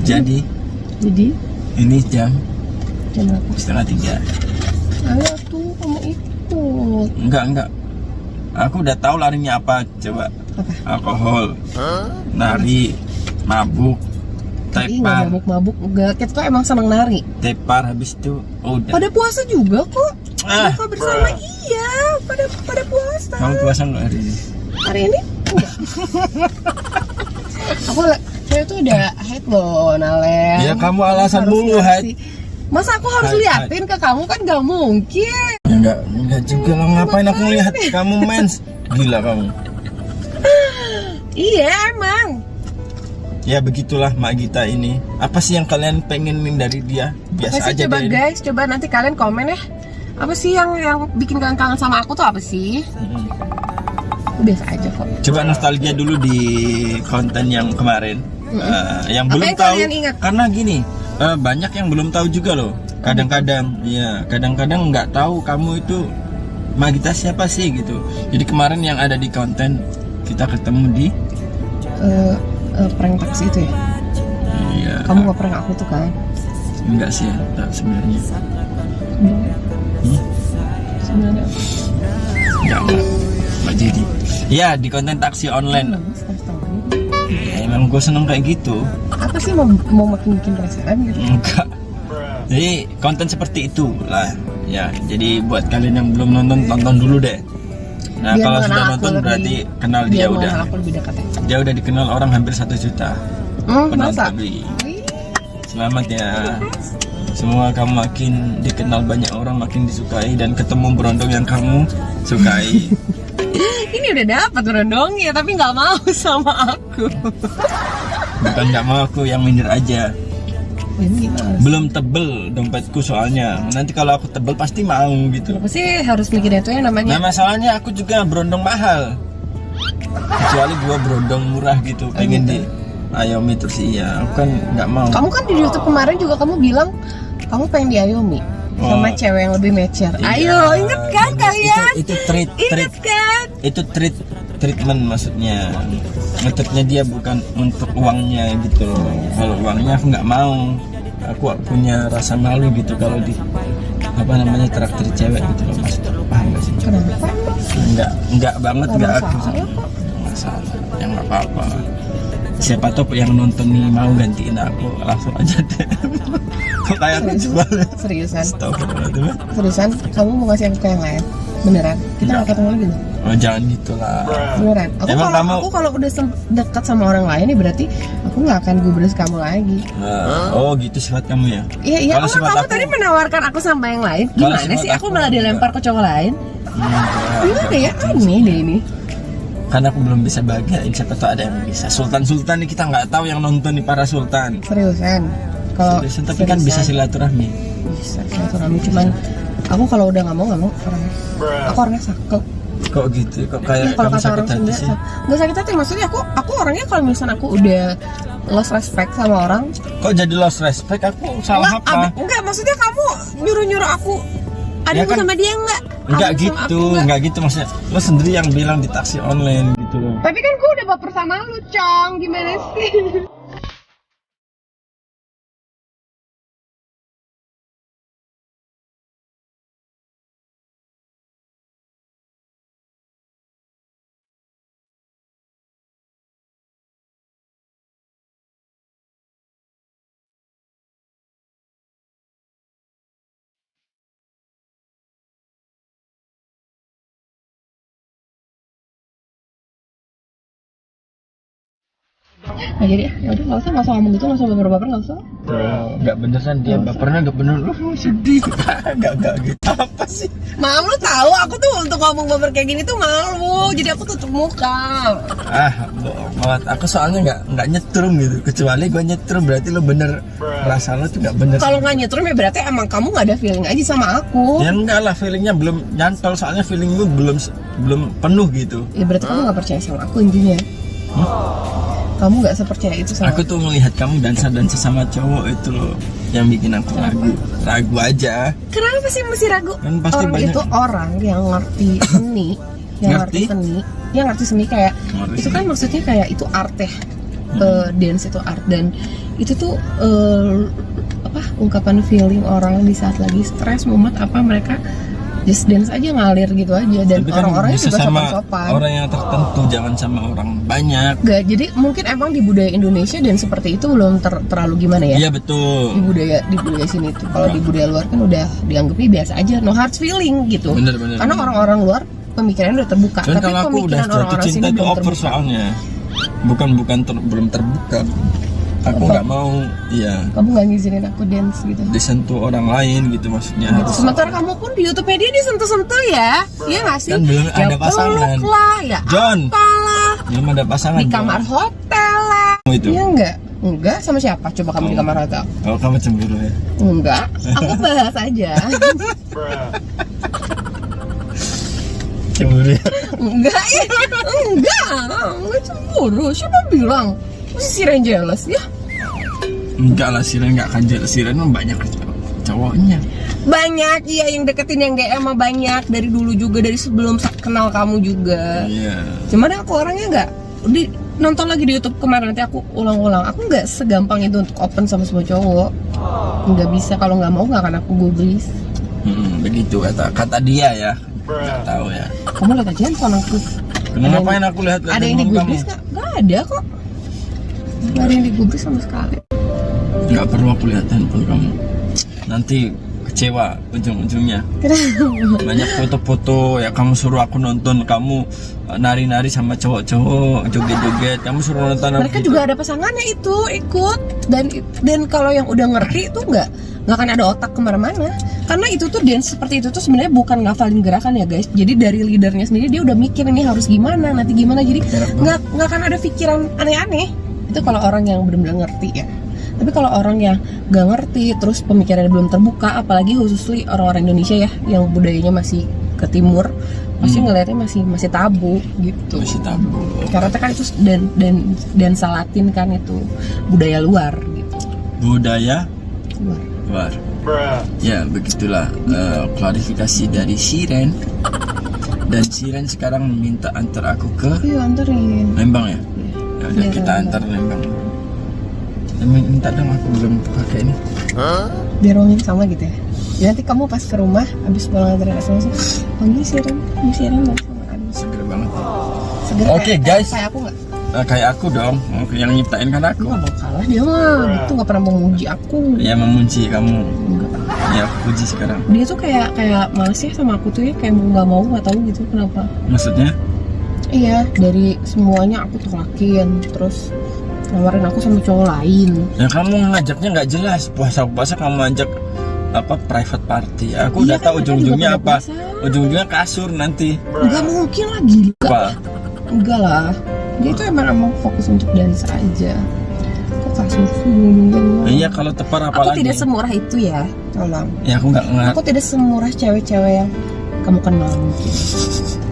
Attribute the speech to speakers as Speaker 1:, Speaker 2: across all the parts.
Speaker 1: Jadi ini jam
Speaker 2: apa?
Speaker 1: 2:30.
Speaker 2: Ayo tuh kamu ikut.
Speaker 1: Enggak. Aku udah tahu larinya apa, coba.
Speaker 2: Apa?
Speaker 1: Alkohol, nari, mabuk,
Speaker 2: Ih, nggak
Speaker 1: tepar.
Speaker 2: mabuk-mabuk enggak. Kita tuh emang seneng nari.
Speaker 1: Tepar habis itu udah.
Speaker 2: Pada puasa juga kok.
Speaker 1: Ah,
Speaker 2: Buka bersama iya. Pada puasa.
Speaker 1: Kamu puasa nggak hari ini?
Speaker 2: Hari ini enggak. Saya tuh udah haid loh, Nalen.
Speaker 1: Ya kamu alasan
Speaker 2: Harus
Speaker 1: mulu
Speaker 2: ngasih.
Speaker 1: haid.
Speaker 2: Masa aku harus
Speaker 1: Haid,
Speaker 2: liatin ke kamu kan gak mungkin.
Speaker 1: Ya enggak juga lah, ngapain aku lihat kamu mens. Gila kamu.
Speaker 2: Iya emang.
Speaker 1: Ya begitulah Mak Gita ini. Apa sih yang kalian pengenin dari dia? Biasa
Speaker 2: Apa sih,
Speaker 1: aja
Speaker 2: coba
Speaker 1: dia ini.
Speaker 2: guys, coba nanti kalian komen ya. Apa sih yang bikin kalian kangen sama aku tuh apa sih? Aku biasa aja kok.
Speaker 1: Coba nostalgia dulu di konten yang kemarin. Yang
Speaker 2: Apa
Speaker 1: belum
Speaker 2: yang
Speaker 1: tahu.
Speaker 2: kalian ingat?
Speaker 1: Karena gini, banyak yang belum tahu juga loh. Kadang-kadang, kadang-kadang nggak tahu kamu itu Mak Gita siapa sih gitu. Jadi kemarin yang ada di konten kita ketemu di
Speaker 2: Prank taksi itu ya?
Speaker 1: Iya.
Speaker 2: Kamu gak prank aku tuh kan?
Speaker 1: Enggak sih, enggak sebenarnya.
Speaker 2: Sebenarnya
Speaker 1: Enggak jadi. Ya di konten taksi online. Ya, emang gue seneng kayak gitu.
Speaker 2: apa sih mau makin bikin perasaan gitu?
Speaker 1: Enggak. Jadi konten seperti itu lah. Ya, jadi buat kalian yang belum nonton, tonton dulu deh. Nah,
Speaker 2: Biar
Speaker 1: kalau
Speaker 2: mengenal
Speaker 1: sudah
Speaker 2: aku
Speaker 1: nonton
Speaker 2: lebih-
Speaker 1: berarti kenal dia
Speaker 2: Biar
Speaker 1: udah.
Speaker 2: mengenal aku lebih dekat ya.
Speaker 1: Dia udah dikenal orang hampir 1 juta
Speaker 2: Masa?
Speaker 1: penonton. Selamat ya. Semua kamu makin dikenal banyak orang, makin disukai dan ketemu berondong yang kamu sukai.
Speaker 2: Ini udah dapat berondongnya tapi nggak mau sama aku.
Speaker 1: Bukan nggak mau, aku yang minder aja.
Speaker 2: Ini gimana?
Speaker 1: Belum tebel dompetku soalnya. Nanti kalau aku tebel pasti mau gitu.
Speaker 2: Kenapa sih harus mikirin itu yang
Speaker 1: Nah
Speaker 2: namanya?
Speaker 1: masalahnya aku juga berondong mahal. Kecuali gua berondong murah gitu, pengen
Speaker 2: gitu.
Speaker 1: di ayomi terus iya. Aku kan nggak mau.
Speaker 2: Kamu kan di YouTube kemarin juga kamu bilang kamu pengen diayomi sama cewek yang lebih mature.
Speaker 1: Iya.
Speaker 2: Ayo, inget kan kalian?
Speaker 1: Itu treat.
Speaker 2: Inget kan?
Speaker 1: Itu treatment maksudnya. Maksudnya dia bukan untuk uangnya gitu loh. Kalau uangnya aku nggak mau. Aku punya rasa malu gitu kalau di traktir cewek gitu loh, maksudnya paham nggak sih?
Speaker 2: Kenapa?
Speaker 1: Enggak banget, enggak aku
Speaker 2: masalah kok.
Speaker 1: Nggak masalah, yang nggak apa-apa. Siapa tahu yang nonton nih mau gantiin aku, langsung aja deh. Kok kayak aku jual ya?
Speaker 2: Seriusan?
Speaker 1: Astagfirullahaladzim.
Speaker 2: Seriusan? Kamu mau ngasih aku ke yang lain? Beneran? Kita nggak ketemu lagi nih?
Speaker 1: Oh jangan gitulah.
Speaker 2: Beneran?
Speaker 1: Emang
Speaker 2: Aku kalau udah dekat sama orang lain nih berarti aku nggak akan gubris kamu lagi.
Speaker 1: Oh gitu sifat kamu ya?
Speaker 2: Iya,
Speaker 1: Kalau sifat
Speaker 2: kamu
Speaker 1: aku-
Speaker 2: tadi menawarkan aku sama yang lain.
Speaker 1: Kalau
Speaker 2: Gimana
Speaker 1: sifat
Speaker 2: sih? Aku
Speaker 1: aku
Speaker 2: malah
Speaker 1: enggak.
Speaker 2: dilempar ke cowok lain. Gimana ya? Aneh deh ini.
Speaker 1: Karena aku belum bisa bahagiain, siapa tahu ada yang bisa. Sultan nih kita nggak tahu yang nonton nih para sultan.
Speaker 2: Seriusan? Kalau
Speaker 1: Seriusan, tapi kan bisa silaturahmi.
Speaker 2: Bisa silaturahmi, cuman aku kalau udah nggak mau orangnya. Aku orangnya sakit.
Speaker 1: Kok gitu? Kok
Speaker 2: Ya,
Speaker 1: kayak
Speaker 2: kalau
Speaker 1: kamu
Speaker 2: kata
Speaker 1: sakit
Speaker 2: orang
Speaker 1: hati
Speaker 2: Sunda
Speaker 1: sih?
Speaker 2: nggak sakit hati, maksudnya aku orangnya kalau misalnya aku udah lost respect sama orang.
Speaker 1: Kok jadi lost respect? Aku salah apa?
Speaker 2: Enggak, maksudnya kamu nyuruh aku ada
Speaker 1: Ya kan-
Speaker 2: sama dia enggak?
Speaker 1: Enggak
Speaker 2: Aku sama
Speaker 1: gitu,
Speaker 2: aku enggak.
Speaker 1: enggak gitu maksudnya. Lo sendiri yang bilang di taksi online gitu loh.
Speaker 2: Tapi kan gue udah baper sama lu, Cong. Gimana sih? Nah jadi ya udah nggak usah ngomong gitu, nggak usah baper-baper, nggak usah.
Speaker 1: Enggak beneran dia bapernya, enggak bener. Sedih. Enggak gitu. Apa sih?
Speaker 2: Malu tahu, aku tuh untuk ngomong baper kayak gini tuh malu, jadi aku tutup muka.
Speaker 1: Bohong banget. Aku soalnya enggak nyetrum gitu. Kecuali gua nyetrum berarti lo bener. Rasa lo tuh enggak bener.
Speaker 2: Kalau nggak nyetrum ya berarti emang kamu nggak ada feeling aja sama aku.
Speaker 1: Ya enggak lah, feelingnya belum nyantol, soalnya feeling gue belum penuh gitu.
Speaker 2: Ya berarti kamu nggak percaya sama aku intinya. Kamu nggak sepercaya itu sama
Speaker 1: Aku tuh melihat kamu dansa sama cowok itu loh, yang bikin aku ragu aja.
Speaker 2: Kenapa sih mesti ragu?
Speaker 1: Kan pasti
Speaker 2: Orang
Speaker 1: banyak.
Speaker 2: itu orang yang ngerti seni, yang ngerti seni kayak
Speaker 1: Ngerti
Speaker 2: itu
Speaker 1: seni.
Speaker 2: kan maksudnya kayak itu art ya. Dance itu art, dan itu tuh ungkapan feeling orang di saat lagi stres, mumet apa, mereka just dance aja, ngalir gitu aja, dan
Speaker 1: Tapi kan
Speaker 2: orang-orangnya
Speaker 1: bisa
Speaker 2: juga
Speaker 1: sama
Speaker 2: sopan-sopan.
Speaker 1: orang yang tertentu, jangan sama orang banyak.
Speaker 2: Gak, jadi mungkin emang di budaya Indonesia dan seperti itu belum terlalu gimana ya?
Speaker 1: Iya betul.
Speaker 2: Di budaya sini tuh, kalau di budaya luar kan udah dianggapnya biasa aja, no hard feeling gitu.
Speaker 1: Bener.
Speaker 2: Karena orang-orang luar pemikirannya udah terbuka,
Speaker 1: Cuman
Speaker 2: tapi
Speaker 1: kalau aku udah
Speaker 2: pemikiran
Speaker 1: jatuh
Speaker 2: orang-orang
Speaker 1: cinta
Speaker 2: sini
Speaker 1: itu
Speaker 2: belum
Speaker 1: over
Speaker 2: terbuka.
Speaker 1: soalnya. Belum terbuka. Aku
Speaker 2: Apa?
Speaker 1: nggak mau, iya,
Speaker 2: Kamu nggak ngizinin aku dance gitu.
Speaker 1: disentuh orang lain gitu maksudnya. Harus
Speaker 2: Sementara kamu pun di YouTube-nya dia disentuh-sentuh ya, iya nggak sih?
Speaker 1: Kan belum
Speaker 2: Ya
Speaker 1: ada pasangan.
Speaker 2: peluk lah, ya
Speaker 1: John.
Speaker 2: apalah,
Speaker 1: belum ada pasangan.
Speaker 2: di kamar hotel lah.
Speaker 1: Itu.
Speaker 2: Iya enggak sama siapa? Coba kamu di kamar hotel.
Speaker 1: Oh, kamu cemburu ya?
Speaker 2: Enggak, aku bahas aja.
Speaker 1: Cemburu ya?
Speaker 2: enggak cemburu. Siapa bilang? Masih si Ren jealous ya?
Speaker 1: Enggak lah, Siren nggak akan jelas. Siren mah banyak cowoknya.
Speaker 2: Banyak, iya, yang deketin, yang DM mah banyak dari dulu juga, dari sebelum kenal kamu juga.
Speaker 1: Iya.
Speaker 2: Cuman aku orangnya nggak nonton lagi di YouTube kemarin, nanti aku ulang-ulang. Aku nggak segampang itu untuk open sama semua cowok. Nggak bisa, kalau nggak mau nggak akan aku gubris.
Speaker 1: Begitu kata dia ya. Nggak tahu ya.
Speaker 2: Kamu lihat aja handphone aku.
Speaker 1: Ngapain aku lihat
Speaker 2: Ada yang digubris nggak? Nggak ada kok. Nggak ada yang digubris sama sekali.
Speaker 1: Nggak perlu aku lihat handphone kamu. Nanti kecewa ujung-ujungnya. Banyak foto-foto ya, kamu suruh aku nonton kamu nari-nari sama cowok-cowok, joget-joget. Kamu suruh nonton aku
Speaker 2: Mereka
Speaker 1: gitu.
Speaker 2: juga ada pasangannya itu ikut, dan kalau yang udah ngerti itu nggak akan ada otak kemana-mana, karena itu tuh dance seperti itu tuh sebenarnya bukan ngafalin gerakan ya guys. Jadi dari leadernya sendiri dia udah mikir ini harus gimana, nanti gimana, jadi nggak akan ada pikiran aneh-aneh. Itu kalau orang yang benar-benar ngerti ya. Tapi kalau orang yang nggak ngerti, terus pemikirannya belum terbuka, apalagi khususnya orang-orang Indonesia ya, yang budayanya masih ke timur, pasti ngelihatnya masih tabu gitu.
Speaker 1: Masih tabu.
Speaker 2: Karena kan itu dan Salatin kan itu budaya luar gitu.
Speaker 1: Budaya
Speaker 2: Luar.
Speaker 1: luar. Ya begitulah klarifikasi dari Siren. Dan Siren sekarang minta antar aku ke
Speaker 2: Iya, anterin.
Speaker 1: Lembang ya. Ya udah,
Speaker 2: Iya,
Speaker 1: kita
Speaker 2: Lembang.
Speaker 1: antar Lembang. Minta dong, aku belum pakai ini.
Speaker 2: Biar wangi sama gitu ya. Jadi nanti kamu pas ke rumah habis pulang anterin aku langsung panggil Siren sama Adi.
Speaker 1: Seger banget.
Speaker 2: Seger
Speaker 1: Oke, guys.
Speaker 2: Kayak aku nggak?
Speaker 1: Kayak aku dong, yang nyiptain kan
Speaker 2: Aku
Speaker 1: aku.
Speaker 2: nggak mau kalah, dia mah itu nggak pernah memuji aku.
Speaker 1: Ya memuji kamu.
Speaker 2: Enggak.
Speaker 1: Ya aku puji sekarang.
Speaker 2: Dia tuh kayak males ya sama aku tuh ya, kayak mau nggak tahu gitu kenapa.
Speaker 1: Maksudnya?
Speaker 2: Iya, dari semuanya aku tolakin, terus nawarin aku sama cowok lain.
Speaker 1: Ya kamu ngajaknya nggak jelas. Puasa kamu ajak apa private party. Aku
Speaker 2: Iya,
Speaker 1: udah tahu
Speaker 2: kan mereka
Speaker 1: ujung-ujungnya
Speaker 2: juga
Speaker 1: apa.
Speaker 2: pada puasa.
Speaker 1: Ujung-ujungnya kasur nanti.
Speaker 2: Nggak mungkin lah, gila.
Speaker 1: Apa?
Speaker 2: Enggak lah, dia itu emang fokus untuk dansa aja. Kok kasur sih ngomongin?
Speaker 1: Iya, kalau tepar
Speaker 2: Aku
Speaker 1: apalagi.
Speaker 2: tidak semurah itu ya, tolong.
Speaker 1: Ya aku nggak ngerti.
Speaker 2: Aku tidak semurah cewek-cewek yang kamu kenal mungkin.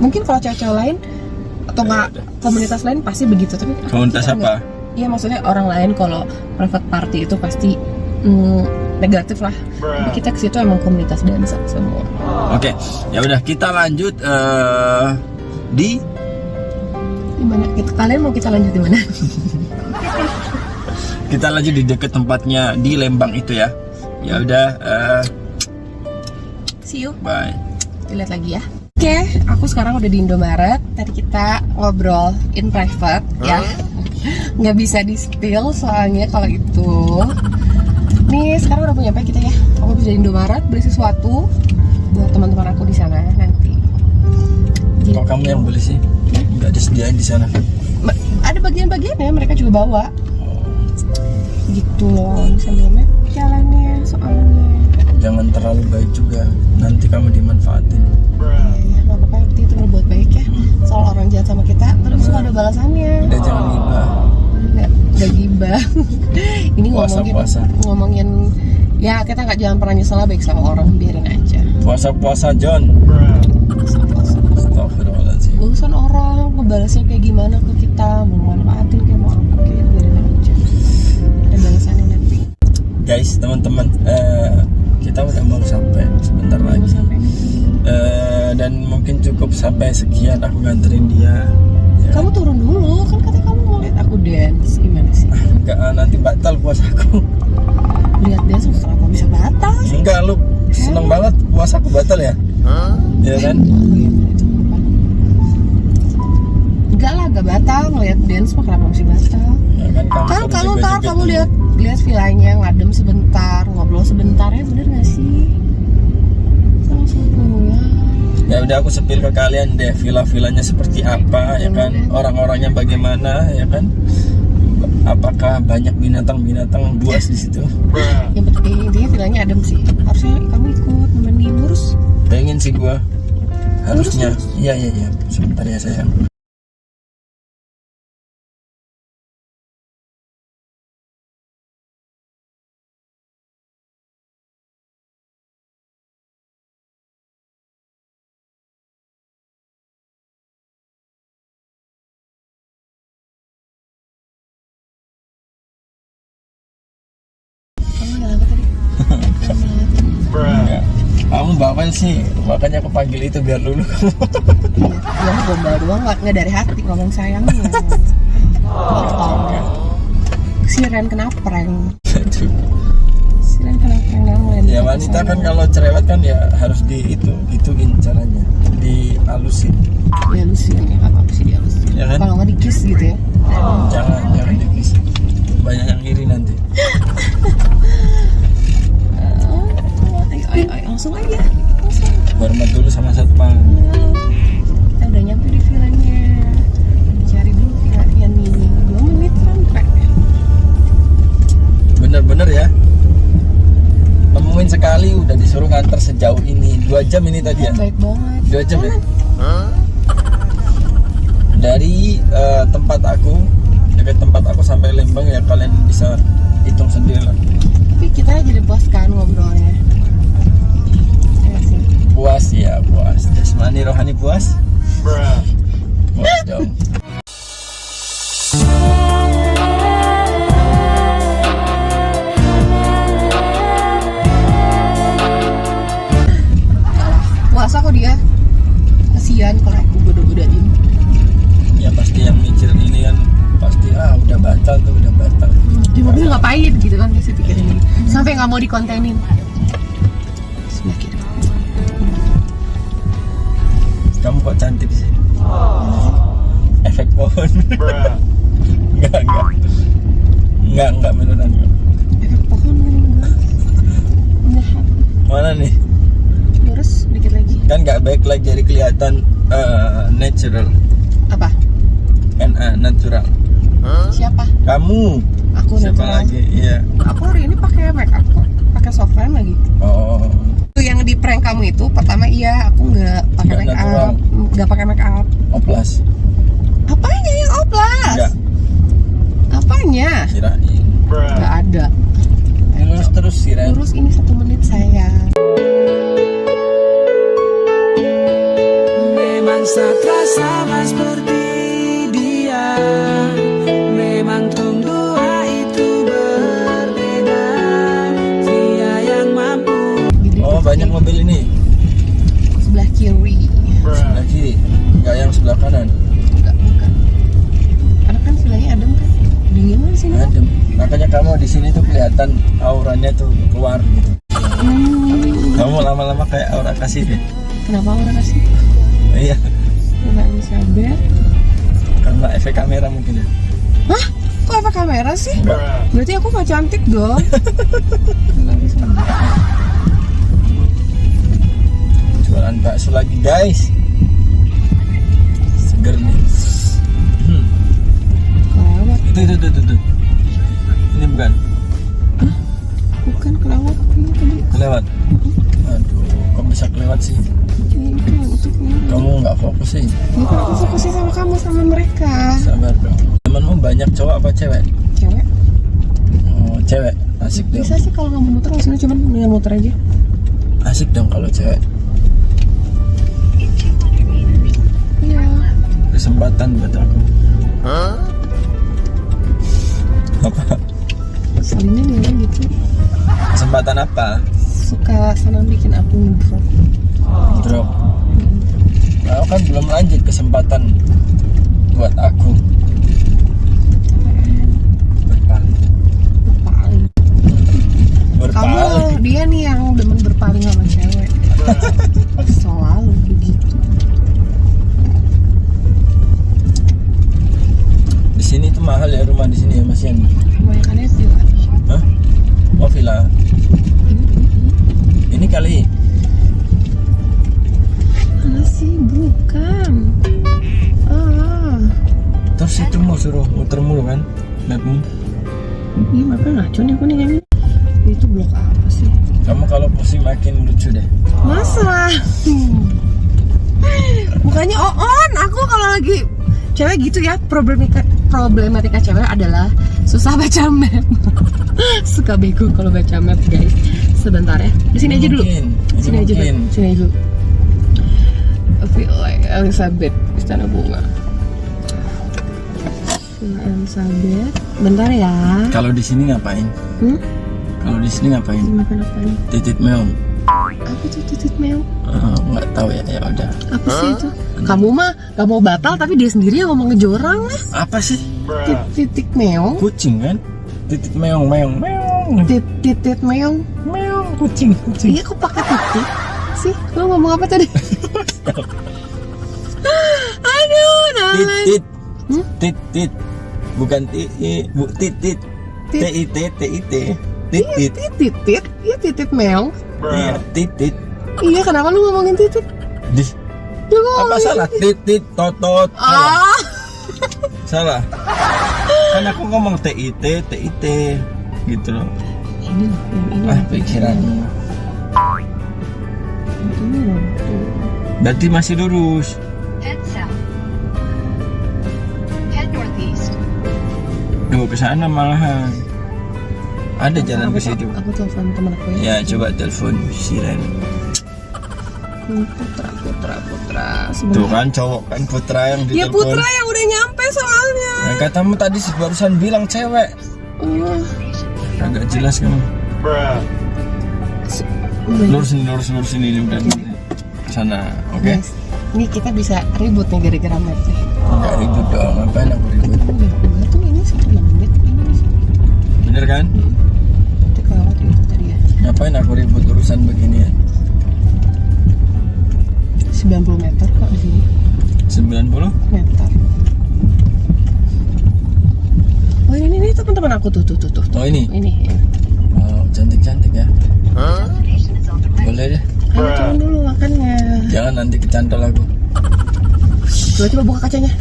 Speaker 2: Mungkin kalau cewek-cewek lain atau nggak komunitas lain pasti begitu, tapi aku
Speaker 1: Komunitas
Speaker 2: tidak.
Speaker 1: apa?
Speaker 2: Iya, maksudnya orang lain kalau private party itu pasti negatif lah. Tapi kita ke situ emang komunitas dansa semua.
Speaker 1: Oke, ya udah kita lanjut di
Speaker 2: Gimana? Kalian mau kita lanjut di mana?
Speaker 1: kita lanjut di deket tempatnya di Lembang itu ya. Ya udah,
Speaker 2: See you.
Speaker 1: bye.
Speaker 2: Dilihat lagi ya. Oke, aku sekarang udah di Indomaret. Tadi kita ngobrol in private ya. Nggak bisa di spill soalnya kalau itu. Nih sekarang udah punya apa kita ya? Aku bisa di Indomaret beli sesuatu buat teman-teman aku di sana nanti.
Speaker 1: Kok kamu yang beli sih? Nggak disediain di sana.
Speaker 2: Ada bagian-bagiannya, mereka juga bawa. Gitu loh, sambil map jalannya soalnya.
Speaker 1: Jangan terlalu baik juga, nanti kamu dimanfaatin.
Speaker 2: Ya, nggak apa-apa, itu berbuat baik ya. Soal orang jahat sama kita, terus suka ada balasannya.
Speaker 1: Udah jangan gibah.
Speaker 2: Nggak gibah. Ini
Speaker 1: Puasa.
Speaker 2: ngomongin ya, kita jangan pernah nyesel lah baik sama orang, biarin aja.
Speaker 1: Puasa John. Astagfirullahaladzim.
Speaker 2: Urusan orang ngebalasnya kayak gimana ke kita, mau manfaatin kayak mau apa kayak biarin aja. Ada balasannya nanti.
Speaker 1: Guys, teman-teman, kita udah mau sampai sebentar lagi. Dan mungkin cukup sampai sekian aku nganterin dia. Ya.
Speaker 2: Kamu turun dulu, kan katanya kamu mau lihat aku dance. Gimana sih?
Speaker 1: Enggak, nanti batal puasaku.
Speaker 2: Lihat dance kenapa bisa batal sih?
Speaker 1: Enggak, lu seneng banget puasaku batal ya? Ya kan?
Speaker 2: Enggak lah, gak batal. Ngeliat dance mah kenapa mesti batal?
Speaker 1: Ya kan
Speaker 2: Kan kalau
Speaker 1: suruh
Speaker 2: ntar
Speaker 1: joget-joget
Speaker 2: kamu
Speaker 1: dulu.
Speaker 2: lihat villanya, ngadem sebentar, ngobrol sebentar, ya bener gak sih? Langsung pulang.
Speaker 1: Ya udah, aku sepil ke kalian deh villa-villanya seperti apa, ya kan? Orang-orangnya bagaimana, ya kan? Apakah banyak binatang-binatang buas di situ?
Speaker 2: Yang penting intinya villanya adem sih. Harusnya kamu ikut nemenin lurus.
Speaker 1: Pengen sih gua. Harusnya.
Speaker 2: Lurus.
Speaker 1: Iya. Sebentar ya sayang.
Speaker 2: Kamu jalan apa tadi?
Speaker 1: Enggak. Kamu bawel sih, makanya aku panggil itu biar dulu.
Speaker 2: Ya gombal doang, nggak dari hati ngomong sayangnya. Siren kena prank. Siren kena prank namanya.
Speaker 1: Ya wanita kan kalau cerewet kan ya harus gituin caranya, dihalusin.
Speaker 2: Dihalusin ya, apa sih dihalusin?
Speaker 1: Ya kan?
Speaker 2: Kalau nggak dikis gitu ya.
Speaker 1: Jangan dikis. Banyak yang iri nanti. Ayo,
Speaker 2: Langsung aja. Langsung.
Speaker 1: Hormat dulu sama satpam.
Speaker 2: Kita udah nyampe di villanya. Cari dulu villanya nih. 2 menit sampai.
Speaker 1: Bener-bener ya. Nemuin sekali udah disuruh nganter sejauh ini. 2 jam ini tadi ya.
Speaker 2: Baik banget.
Speaker 1: 2 jam ya. Dari dekat tempat aku sampai Lembang ya, kalian bisa hitung sendiri lah.
Speaker 2: Tapi kita jadi puas kan ngobrolnya. Ya sih.
Speaker 1: Puas ya, puas. Jasmani rohani puas. Puas dong.
Speaker 2: Puasa kok dia. Kasihan kalau aku goda-godain.
Speaker 1: Ya pasti yang mikir ini kan pasti udah batal tuh, udah batal.
Speaker 2: Di mobil ngapain gitu kan, biasa pikirin gitu. Sampai nggak mau dikontenin. Sebelah kiri.
Speaker 1: Kamu kok cantik sih? Efek pohon. Enggak beneran.
Speaker 2: Efek pohon kan enggak. Udah
Speaker 1: Mana nih?
Speaker 2: lurus dikit lagi.
Speaker 1: Kan nggak backlight jadi kelihatan natural.
Speaker 2: Apa?
Speaker 1: Natural.
Speaker 2: Siapa?
Speaker 1: Kamu.
Speaker 2: Aku
Speaker 1: Siapa
Speaker 2: natural.
Speaker 1: lagi? Iya.
Speaker 2: Aku hari ini pakai make up kok. Pakai softline lagi.
Speaker 1: Oh.
Speaker 2: Itu yang di prank kamu itu pertama iya aku nggak pakai
Speaker 1: Nggak
Speaker 2: make
Speaker 1: natural.
Speaker 2: up, nggak pakai make up.
Speaker 1: Oplas.
Speaker 2: Apanya yang oplas?
Speaker 1: Enggak.
Speaker 2: Apanya?
Speaker 1: Kirain.
Speaker 2: Nggak ada.
Speaker 1: Lurus terus Siren.
Speaker 2: Lurus ini 1 menit sayang.
Speaker 3: Memang satra sama seperti dia. Memang tong dua itu berbeda. Dia yang mampu.
Speaker 2: Jadi
Speaker 1: Oh, banyak mobil ini.
Speaker 2: sebelah kiri.
Speaker 1: Sebelah kiri. Enggak yang sebelah kanan.
Speaker 2: Enggak, bukan. Karena kan villanya adem kan. Dingin banget sini.
Speaker 1: Adem. Makanya kamu di sini tuh kelihatan auranya tuh keluar gitu. Kamu lama-lama kayak aura kasih deh.
Speaker 2: Kenapa orang kasih?
Speaker 1: Iya.
Speaker 2: Mbak Elizabeth.
Speaker 1: Karena efek kamera mungkin ya.
Speaker 2: Hah? Kok apa kamera sih?
Speaker 1: Enggak.
Speaker 2: Berarti aku gak cantik dong.
Speaker 1: Jualan bakso lagi guys. Seger nih.
Speaker 2: Kelewat.
Speaker 1: Itu. Ini bukan.
Speaker 2: Bukan kelewat ini tadi.
Speaker 1: Kelewat. Aduh, kok bisa kelewat sih?
Speaker 2: Ini itu yang untuk ini.
Speaker 1: Kamu nggak fokus sih.
Speaker 2: Ini kan aku fokusnya sama kamu sama mereka.
Speaker 1: Sabar dong. Temenmu banyak cowok apa cewek?
Speaker 2: Cewek.
Speaker 1: Oh, cewek. Asik dong.
Speaker 2: Bisa sih kalau nggak mau muter langsung cuman dengan muter aja.
Speaker 1: Asik dong kalau cewek.
Speaker 2: Iya.
Speaker 1: Kesempatan buat aku. Apa?
Speaker 2: Salinnya nih gitu.
Speaker 1: Kesempatan apa?
Speaker 2: Suka senang bikin aku ngedrop.
Speaker 1: Drop. Nah, kan belum lanjut kesempatan buat aku. Berpaling.
Speaker 2: Kamu dia nih yang demen berpaling sama cewek. Selalu begitu.
Speaker 1: Di sini tuh mahal ya rumah di sini ya Mas Yan.
Speaker 2: Kebanyakannya villa.
Speaker 1: Hah? Oh villa. Ini kali.
Speaker 2: Mana sih? Bukan.
Speaker 1: Terus itu mau suruh muter mulu kan? Mapmu.
Speaker 2: Iya, maka ngaco nih aku nih kayaknya. Itu blok apa sih?
Speaker 1: Kamu kalau pusing makin lucu deh.
Speaker 2: Masa? Bukannya on. Aku kalau lagi cewek gitu ya, problematika cewek adalah susah baca map. Suka bego kalau baca map, guys. Sebentar ya. Di sini aja dulu. Sini aja dulu. Sini aja dulu. I feel like Elizabeth Istana Bunga. Elizabeth. Bentar ya.
Speaker 1: Kalau di sini ngapain? Kalau di sini ngapain?
Speaker 2: Makan apa nih?
Speaker 1: Titit meong.
Speaker 2: Apa tuh titit meong?
Speaker 1: Nggak tahu ya, ya udah.
Speaker 2: Apa sih itu? Kamu mah gak mau batal tapi dia sendiri yang ngomong ngejorang lah.
Speaker 1: Apa sih?
Speaker 2: Titik meong.
Speaker 1: Kucing kan? Titit meong, meong, meong.
Speaker 2: Titit meong.
Speaker 1: Meong, kucing.
Speaker 2: Iya, kok pakai titik sih? Lo ngomong apa tadi? Aduh, Nalan.
Speaker 1: Titit. Bukan bu titit. Titit.
Speaker 2: Titit. Iya, titit meong.
Speaker 1: Iya, titit.
Speaker 2: Iya, kenapa lu ngomongin titit? Lu ngomongin
Speaker 1: Apa salah? Titit, totot. Salah. Kan aku ngomong TIT gitu loh.
Speaker 2: Ini loh, yang ini.
Speaker 1: Pikiranmu.
Speaker 2: Ini loh.
Speaker 1: Berarti masih lurus.
Speaker 4: Head south. Head northeast.
Speaker 1: Duh, ke sana malahan. Ada jalan ke situ.
Speaker 2: Aku telepon teman aku ya.
Speaker 1: Ya, coba telepon Siren.
Speaker 2: Putra.
Speaker 1: Tuh kan cowok kan Putra yang
Speaker 2: Ya
Speaker 1: ditelepon.
Speaker 2: Putra yang udah nyampe soalnya.
Speaker 1: Yang katamu tadi barusan bilang cewek. Agak jelas kamu. Lurus ini ini udah ke sana. Oke.
Speaker 2: Guys, ini kita bisa ribut nih gara-gara map nih.
Speaker 1: Enggak ribut dong. Ngapain aku ribut?
Speaker 2: Enggak tuh ini sekitar 6 menit.
Speaker 1: Bener kan?
Speaker 2: Itu kelewat itu tadi ya.
Speaker 1: Ngapain aku ribut urusan begini ya?
Speaker 2: 90 meter kok di sini.
Speaker 1: 90?
Speaker 2: Meter. Oh ini teman-teman aku tuh.
Speaker 1: Oh ini?
Speaker 2: Ini.
Speaker 1: Oh, cantik ya. Boleh deh.
Speaker 2: Ayo turun dulu makannya.
Speaker 1: Jangan nanti kecantol aku.
Speaker 2: Coba buka kacanya.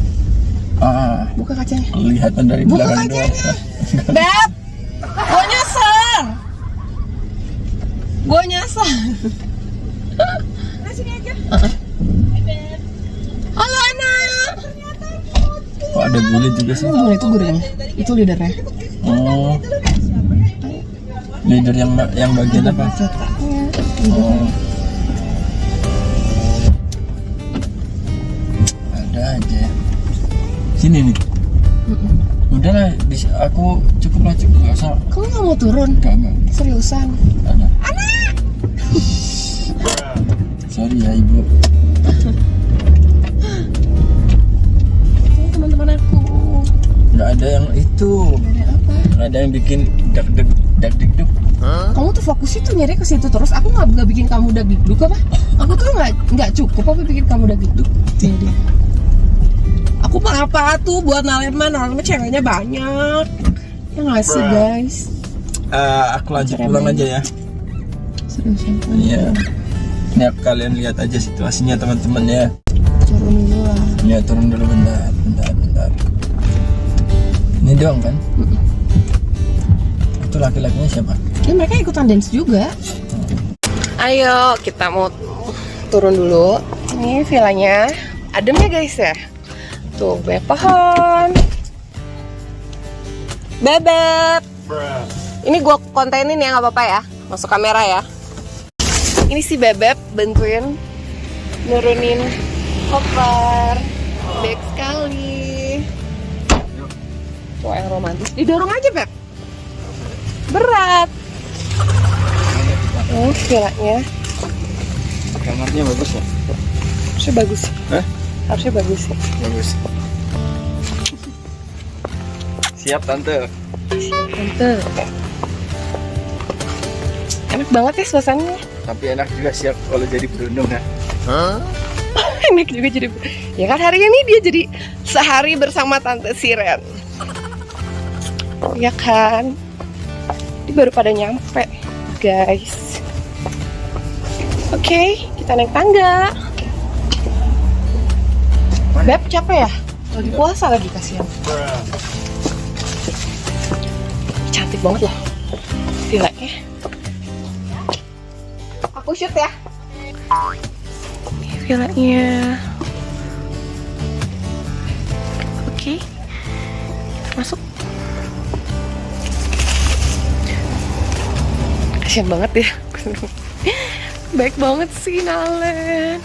Speaker 2: Buka kacanya.
Speaker 1: Kelihatan dari
Speaker 2: Buka
Speaker 1: belakang doang.
Speaker 2: kacanya. Beb, gue nyasar. Sini aja. Halo anak.
Speaker 1: Kok ada bule juga sih?
Speaker 2: Itu gurunya. Itu leadernya.
Speaker 1: Oh. Leader yang bagian apa?
Speaker 2: Cetaknya.
Speaker 1: Oh. Ada aja. Sini nih. Udahlah, aku cukup gak usah.
Speaker 2: Kamu nggak mau turun?
Speaker 1: Enggak.
Speaker 2: Seriusan?
Speaker 1: Anak. Sorry ya ibu.
Speaker 2: Ini teman-teman aku.
Speaker 1: Nggak ada yang itu.
Speaker 2: Ada apa?
Speaker 1: Nggak ada yang bikin dak-dik-duk.
Speaker 2: Kamu tuh fokus itu nyari ke situ terus. Aku nggak bikin kamu dak-dikduk apa? Aku tuh nggak cukup apa bikin kamu dak-dikduk. Jadi aku mah apa tuh buat Nalema ceweknya banyak. Ya nggak sih guys?
Speaker 1: Aku lanjut pulang aja ya.
Speaker 2: Seriusan?
Speaker 1: Iya. Ini kalian lihat aja situasinya teman-teman ya.
Speaker 2: Turun dulu lah.
Speaker 1: Ya turun dulu bentar. Ini doang kan? Itu laki-lakinya siapa?
Speaker 2: Ya mereka ikutan dance juga. Ayo kita mau turun dulu. Ini villanya adem ya guys ya. Tuh banyak pohon. Bebek. Ini gua kontenin ya nggak apa-apa ya. Masuk kamera ya. Ini si Bebek bantuin nurunin koper. Baik sekali. Cowok yang romantis. Didorong aja Beb. Berat. Villanya
Speaker 1: Kamarnya bagus ya?
Speaker 2: harusnya bagus.
Speaker 1: Hah?
Speaker 2: Harusnya bagus sih.
Speaker 1: Bagus. Siap tante.
Speaker 2: Tante. Enak banget ya suasananya.
Speaker 1: Tapi enak juga siap kalau jadi berundung ya.
Speaker 2: Enak juga jadi. Ya kan hari ini dia jadi sehari bersama Tante Siren. Ya kan. Dia baru pada nyampe, guys. Oke, kita naik tangga. Beb capek ya? Lagi puasa lagi kasihan. Cantik banget loh villanya. Aku shoot ya. Ini villanya. Oke, masuk. Kasihan banget ya. Baik banget sih Nalen.